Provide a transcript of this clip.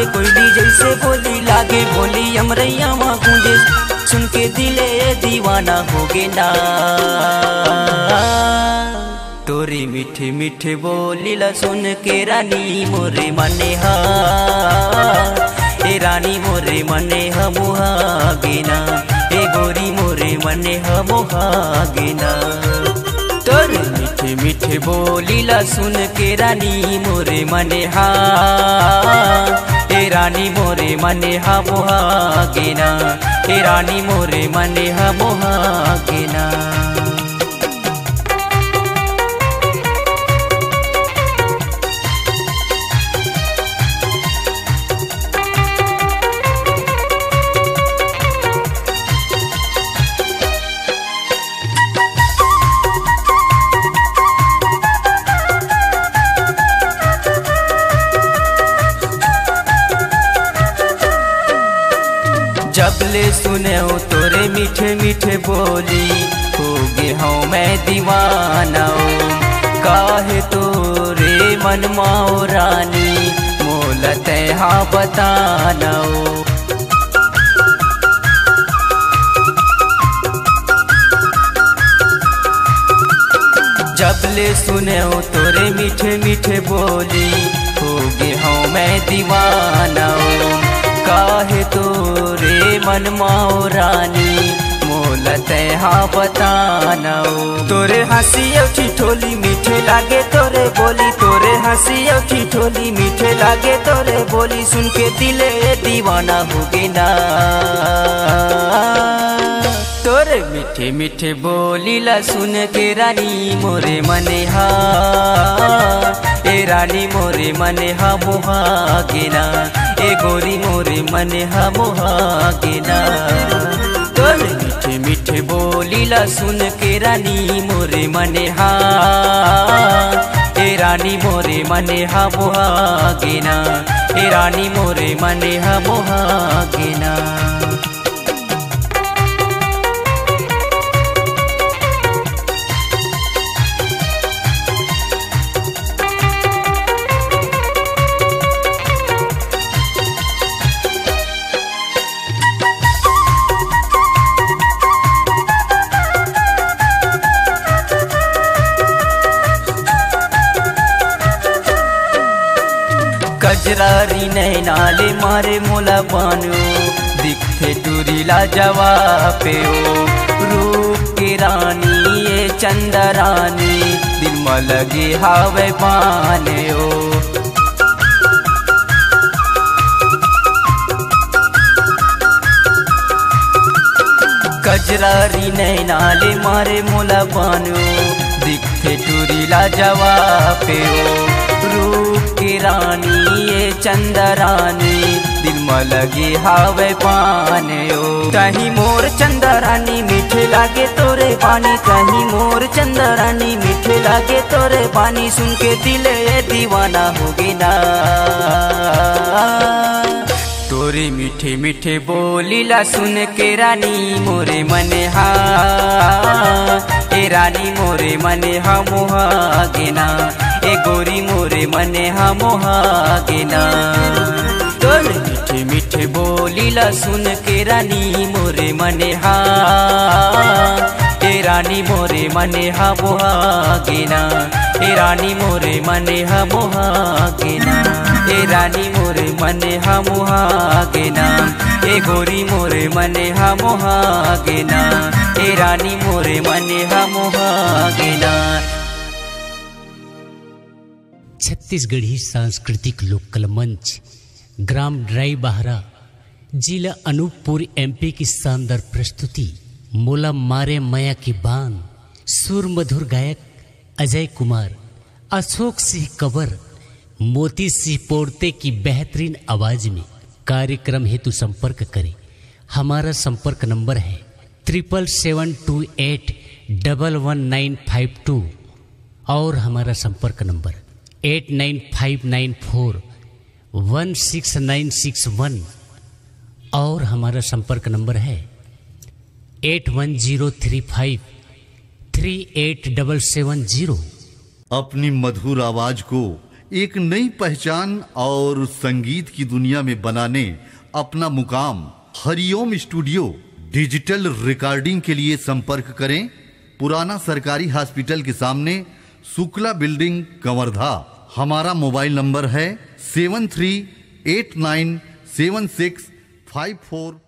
लागे कोयली जैसे बोली, लागे बोली अमरैया माँ गूंजे, सुन के दिले दीवाना हो गे ना। तोरी मीठे मीठे बोली ला सुन के रानी मोरे मने हा, ए रानी मोरे मने हा मोहागेना, ए गोरी मोरे मने हा मोहागेना। तोरी मीठे मीठे बोली ला सुन के रानी मोरे मने हा, ए रानी मोरे मने हा मोहागेना, ए रानी मोरे मने हा मोहागेना। जबले सुने हो तोरे मीठे मीठे बोली, हो गे हूँ मैं दीवाना, काहे तोरे मन माओ रानी मोलते हाँ बताना। जबले सुने हो तोरे मीठे मीठे बोली, हो गे हूँ मैं दीवाना, काहे तोरे मन माओ रानी मोलते हाँ बताना। तोरे हंसी ठिठोली मीठे लागे तोरे बोली, तोरे हंसी ठिठोली मीठे लागे तोरे बोली, सुन के दिले दीवाना हो गे ना। तोरे मीठे मीठे बोली ला सुन के रानी मोरे मने हा, ए रानी मोरे मने हा मोहागेना, ए गोरी मोरे मने हा मोहागेना। तोरे मीठे मीठे बोली ला सुन के रानी मोरे मने हा, ए रानी मोरे मने हा मोहागेना, ए रानी मोरे मने हा मोहागेना। कजरारी नैनाले मारे मोला बानो, दिखते टूरीला जवाबे ओ, रूप के रानी ये चंदा रानी, दिल में लगे हावे पाने ओ। कजरारी नैनाले मारे मोला बानो, दिखते टूरीला जवाबे ओ, रूप की रानी ये चंदा रानी, दिल में लगे हावे पाने ओ। कहीं मोर चंदा रानी मीठे लागे तोरे पानी, कहीं मोर चंदा रानी मीठे लागे तोरे पानी, सुन के दिले दीवाना हो गे ना। तोरे मीठे मीठे बोली ला सुन के रानी मोरे मने हा, ए रानी मोरे मने हा मोहागेना, ए गोरी मोरे मने हा मोहागेना। तोरे मीठे मीठे बोली ला सुन के रानी मोरे मने हा, ए रानी मोरे मने हा मोहागेना, ए रानी मोरे मने हा मोहागेना, ए रानी मोरे मने हा मोहागेना, ए गोरी मोरे मने हा मोहागेना, ए रानी मोरे मने हा मोहागेना। छत्तीसगढ़ी सांस्कृतिक लोककला मंच ग्राम ड्राई बाहरा जिला अनूपपुर एमपी की शानदार प्रस्तुति मोला मारे मया की बान, सुर मधुर गायक अजय कुमार, अशोक सिंह कवर, मोती सिंह पोर्ते की बेहतरीन आवाज में। कार्यक्रम हेतु संपर्क करें। हमारा संपर्क नंबर है 7728111952 और हमारा संपर्क नंबर 8959416961 और हमारा संपर्क नंबर है 8103538770। अपनी मधुर आवाज को एक नई पहचान और संगीत की दुनिया में बनाने अपना मुकाम। हरिओम स्टूडियो डिजिटल रिकॉर्डिंग के लिए संपर्क करें पुराना सरकारी हॉस्पिटल के सामने, शुक्ला बिल्डिंग, कंवरधा। हमारा मोबाइल नंबर है 73897654